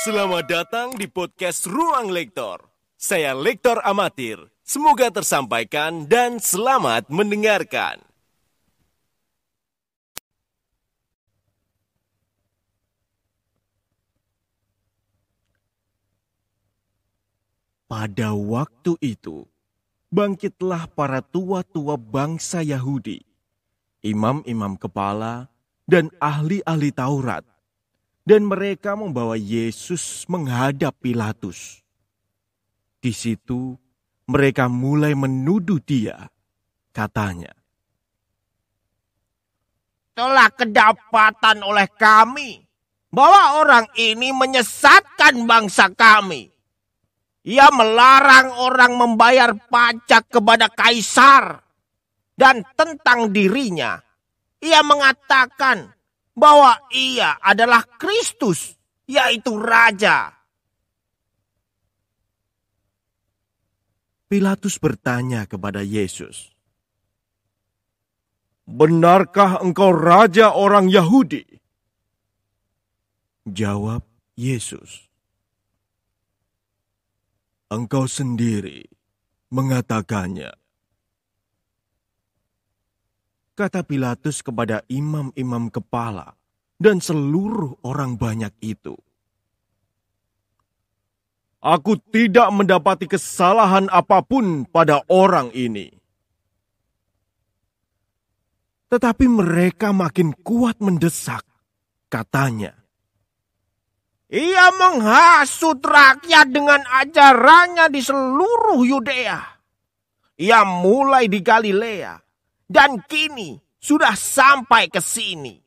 Selamat datang di podcast Ruang Lektor. Saya Lektor Amatir. Semoga tersampaikan dan selamat mendengarkan. Pada waktu itu, bangkitlah para tua-tua bangsa Yahudi, imam-imam kepala, dan ahli-ahli Taurat. Dan mereka membawa Yesus menghadap Pilatus. Di situ mereka mulai menuduh dia. Katanya, telah kedapatan oleh kami bahwa orang ini menyesatkan bangsa kami. Ia melarang orang membayar pajak kepada kaisar. Dan tentang dirinya, ia mengatakan bahwa ia adalah Kristus, yaitu Raja. Pilatus bertanya kepada Yesus, "Benarkah engkau raja orang Yahudi?" Jawab Yesus, "Engkau sendiri mengatakannya." Kata Pilatus kepada imam-imam kepala dan seluruh orang banyak itu, "Aku tidak mendapati kesalahan apapun pada orang ini." Tetapi mereka makin kuat mendesak. Katanya, Ia menghasut rakyat dengan ajarannya di seluruh Yudea. Ia mulai di Galilea dan kini sudah sampai ke sini.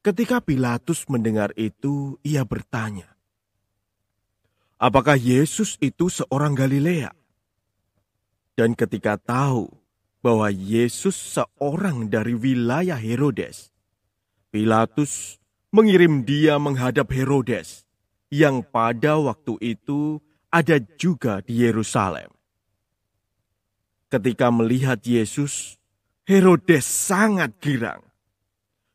Ketika Pilatus mendengar itu, ia bertanya, "Apakah Yesus itu seorang Galilea?" Dan ketika tahu bahwa Yesus seorang dari wilayah Herodes, Pilatus mengirim dia menghadap Herodes, yang pada waktu itu ada juga di Yerusalem. Ketika melihat Yesus, Herodes sangat girang.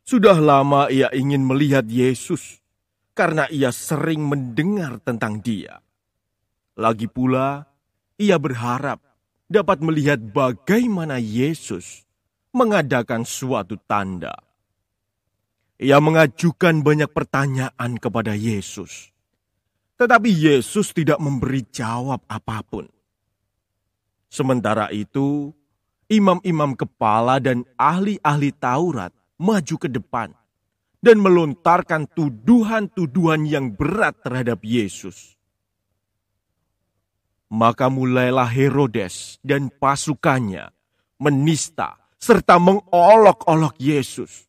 Sudah lama ia ingin melihat Yesus, karena ia sering mendengar tentang dia. Lagi pula, ia berharap dapat melihat bagaimana Yesus mengadakan suatu tanda. Ia mengajukan banyak pertanyaan kepada Yesus, tetapi Yesus tidak memberi jawab apapun. Sementara itu, imam-imam kepala dan ahli-ahli Taurat maju ke depan dan melontarkan tuduhan-tuduhan yang berat terhadap Yesus. Maka mulailah Herodes dan pasukannya menista serta mengolok-olok Yesus.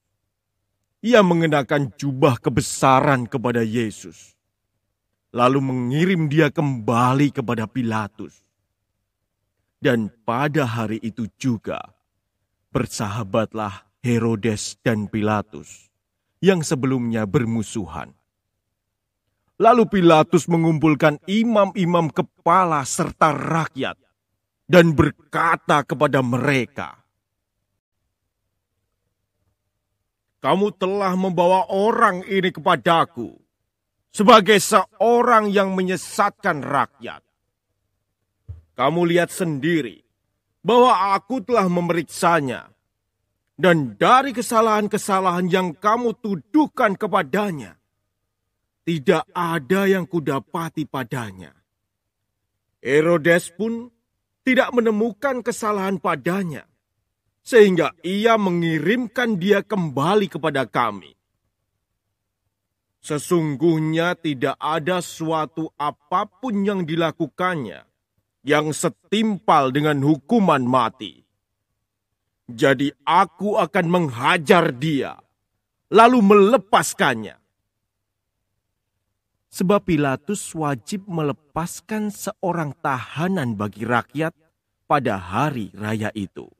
Ia mengenakan jubah kebesaran kepada Yesus, lalu mengirim dia kembali kepada Pilatus. Dan pada hari itu juga, bersahabatlah Herodes dan Pilatus, yang sebelumnya bermusuhan. Lalu Pilatus mengumpulkan imam-imam kepala serta rakyat, dan berkata kepada mereka, "Kamu telah membawa orang ini kepadaku, sebagai seorang yang menyesatkan rakyat. Kamu lihat sendiri bahwa aku telah memeriksanya, dan dari kesalahan-kesalahan yang kamu tuduhkan kepadanya, tidak ada yang kudapati padanya. Herodes pun tidak menemukan kesalahan padanya, sehingga ia mengirimkan dia kembali kepada kami. Sesungguhnya tidak ada suatu apapun yang dilakukannya yang setimpal dengan hukuman mati. Jadi aku akan menghajar dia, lalu melepaskannya." Sebab Pilatus wajib melepaskan seorang tahanan bagi rakyat pada hari raya itu.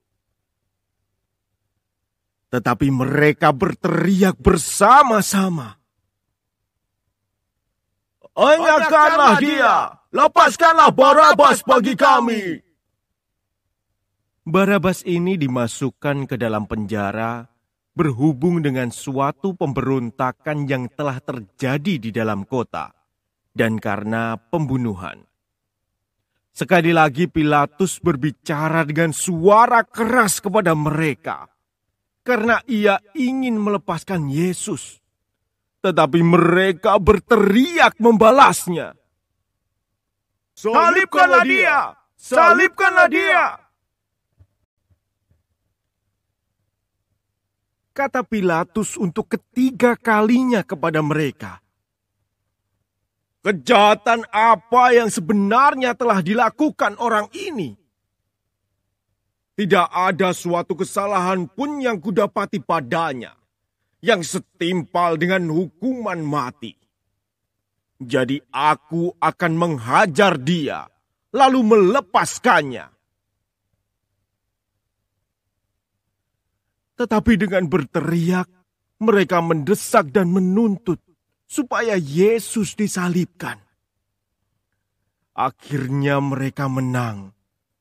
Tetapi mereka berteriak bersama-sama, "Anyahkanlah dia! Lepaskanlah Barabas bagi kami!" Barabas ini dimasukkan ke dalam penjara berhubung dengan suatu pemberontakan yang telah terjadi di dalam kota dan karena pembunuhan. Sekali lagi Pilatus berbicara dengan suara keras kepada mereka karena ia ingin melepaskan Yesus. Tetapi mereka berteriak membalasnya. "Salibkanlah dia! Salibkanlah dia!" Kata Pilatus untuk ketiga kalinya kepada mereka. Kejahatan apa yang sebenarnya telah dilakukan orang ini? Tidak ada suatu kesalahan pun yang kudapati padanya, yang setimpal dengan hukuman mati. Jadi aku akan menghajar dia, lalu melepaskannya. Tetapi dengan berteriak, mereka mendesak dan menuntut supaya Yesus disalibkan. Akhirnya mereka menang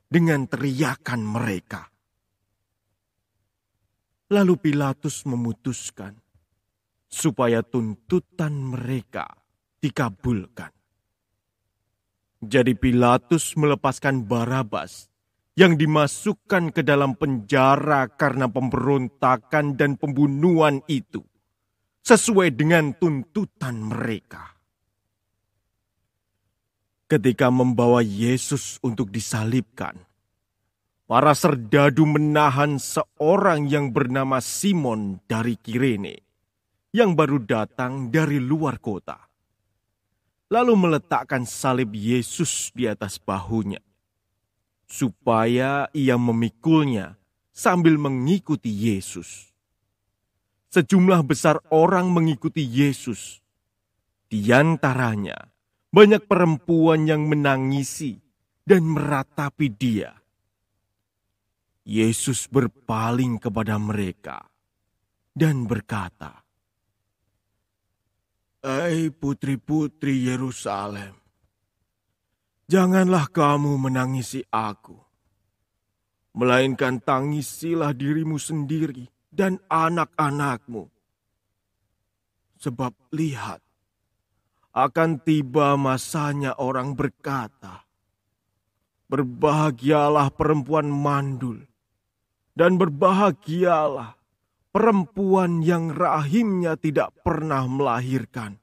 dengan teriakan mereka. Lalu Pilatus memutuskan supaya tuntutan mereka dikabulkan. Jadi Pilatus melepaskan Barabas yang dimasukkan ke dalam penjara karena pemberontakan dan pembunuhan itu, sesuai dengan tuntutan mereka. Ketika membawa Yesus untuk disalibkan, para serdadu menahan seorang yang bernama Simon dari Kirene, yang baru datang dari luar kota. Lalu meletakkan salib Yesus di atas bahunya, supaya ia memikulnya sambil mengikuti Yesus. Sejumlah besar orang mengikuti Yesus. Di antaranya banyak perempuan yang menangisi dan meratapi dia. Yesus berpaling kepada mereka dan berkata, "Hai putri-putri Yerusalem, janganlah kamu menangisi aku, melainkan tangisilah dirimu sendiri dan anak-anakmu. Sebab lihat, akan tiba masanya orang berkata, berbahagialah perempuan mandul, dan berbahagialah perempuan yang rahimnya tidak pernah melahirkan,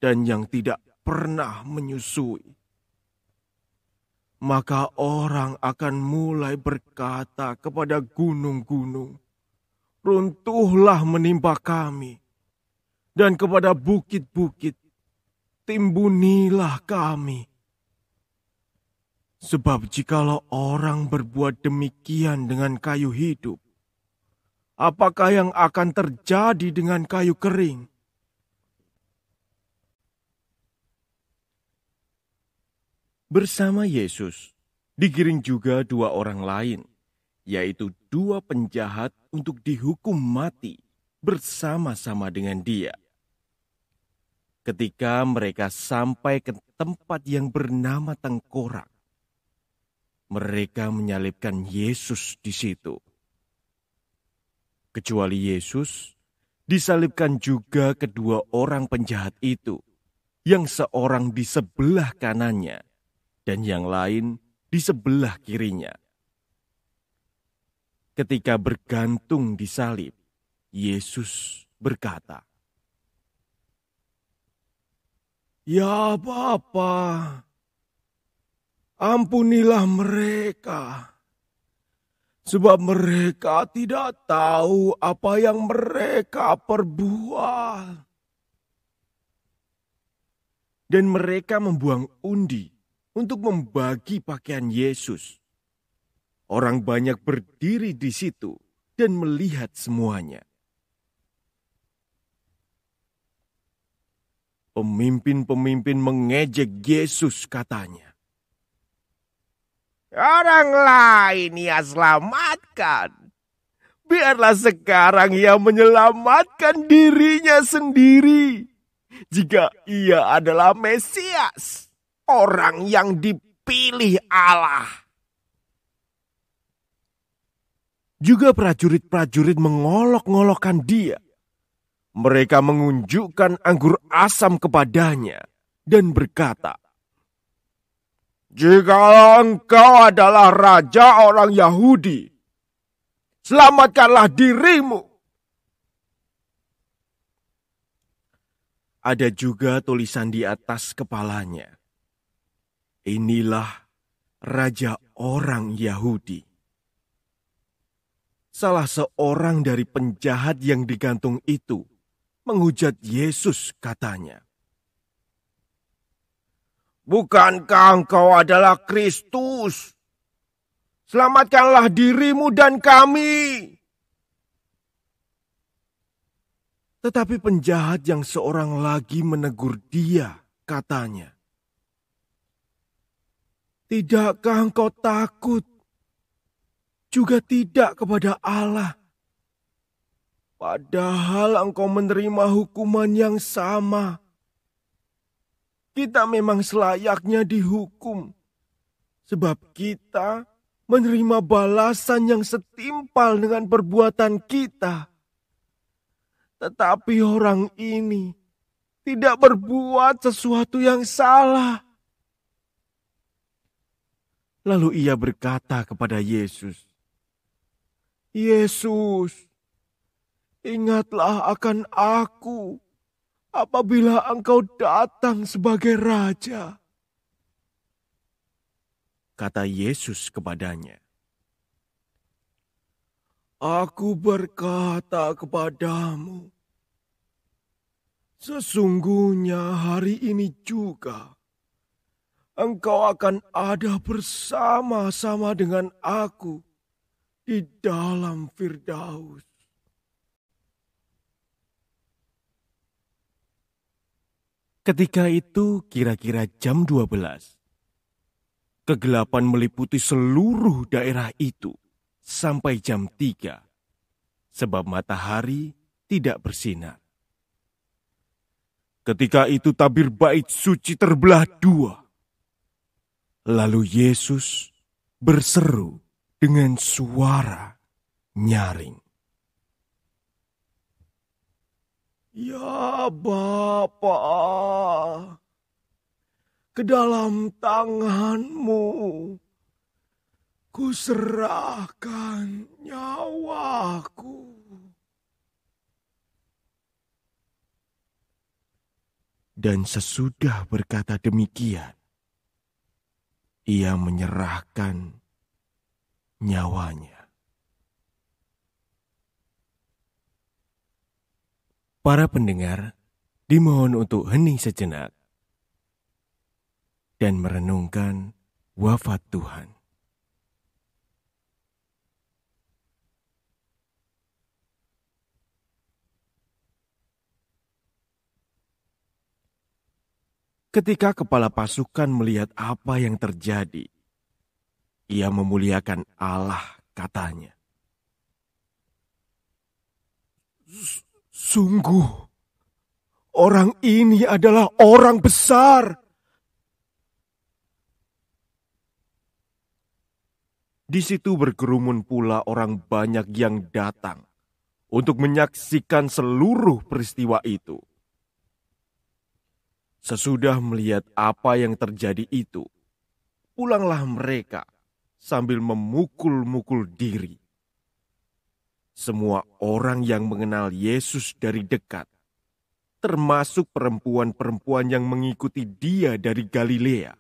dan yang tidak pernah menyusui. Maka orang akan mulai berkata kepada gunung-gunung, runtuhlah menimpa kami, dan kepada bukit-bukit, timbunilah kami. Sebab jikalau orang berbuat demikian dengan kayu hidup, apakah yang akan terjadi dengan kayu kering? Bersama Yesus, digiring juga dua orang lain, yaitu dua penjahat untuk dihukum mati bersama-sama dengan dia. Ketika mereka sampai ke tempat yang bernama Tengkorak, mereka menyalibkan Yesus di situ. Kecuali Yesus, disalibkan juga kedua orang penjahat itu, yang seorang di sebelah kanannya, dan yang lain di sebelah kirinya. Ketika bergantung di salib, Yesus berkata, "Ya Bapa, ampunilah mereka, sebab mereka tidak tahu apa yang mereka perbuat." Dan mereka membuang undi untuk membagi pakaian Yesus. Orang banyak berdiri di situ dan melihat semuanya. Pemimpin-pemimpin mengejek Yesus, katanya, Orang lain ia selamatkan. Biarlah sekarang ia menyelamatkan dirinya sendiri, jika ia adalah Mesias, orang yang dipilih Allah. Juga prajurit-prajurit mengolok-ngolokkan dia. Mereka mengunjukkan anggur asam kepadanya dan berkata, "Jikalau engkau adalah raja orang Yahudi, selamatkanlah dirimu." Ada juga tulisan di atas kepalanya, "Inilah raja orang Yahudi." Salah seorang dari penjahat yang digantung itu menghujat Yesus, katanya, "Bukankah engkau adalah Kristus? Selamatkanlah dirimu dan kami." Tetapi penjahat yang seorang lagi menegur dia, katanya, "Tidakkah engkau takut? Juga tidak kepada Allah. Padahal engkau menerima hukuman yang sama. Kita memang selayaknya dihukum, sebab kita menerima balasan yang setimpal dengan perbuatan kita. Tetapi orang ini tidak berbuat sesuatu yang salah." Lalu ia berkata kepada Yesus, "Yesus, ingatlah akan aku apabila engkau datang sebagai raja." Kata Yesus kepadanya, "Aku berkata kepadamu, sesungguhnya hari ini juga engkau akan ada bersama-sama dengan aku di dalam Firdaus." Ketika itu kira-kira jam 12. Kegelapan meliputi seluruh daerah itu sampai jam 3, sebab matahari tidak bersinar. Ketika itu tabir bait suci terbelah dua. Lalu Yesus berseru dengan suara nyaring, "Ya Bapa, ke dalam tangan-Mu kuserahkan nyawaku." Dan sesudah berkata demikian, ia menyerahkan nyawanya. Para pendengar dimohon untuk hening sejenak dan merenungkan wafat Tuhan. Ketika kepala pasukan melihat apa yang terjadi, ia memuliakan Allah, katanya, "Sungguh, orang ini adalah orang besar." Di situ berkerumun pula orang banyak yang datang untuk menyaksikan seluruh peristiwa itu. Sesudah melihat apa yang terjadi itu, pulanglah mereka sambil memukul-mukul diri. Semua orang yang mengenal Yesus dari dekat, termasuk perempuan-perempuan yang mengikuti dia dari Galilea,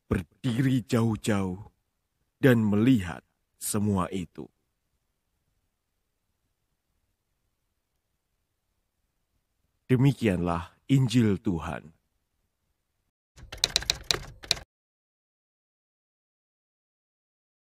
berdiri jauh-jauh dan melihat semua itu. Demikianlah Injil Tuhan.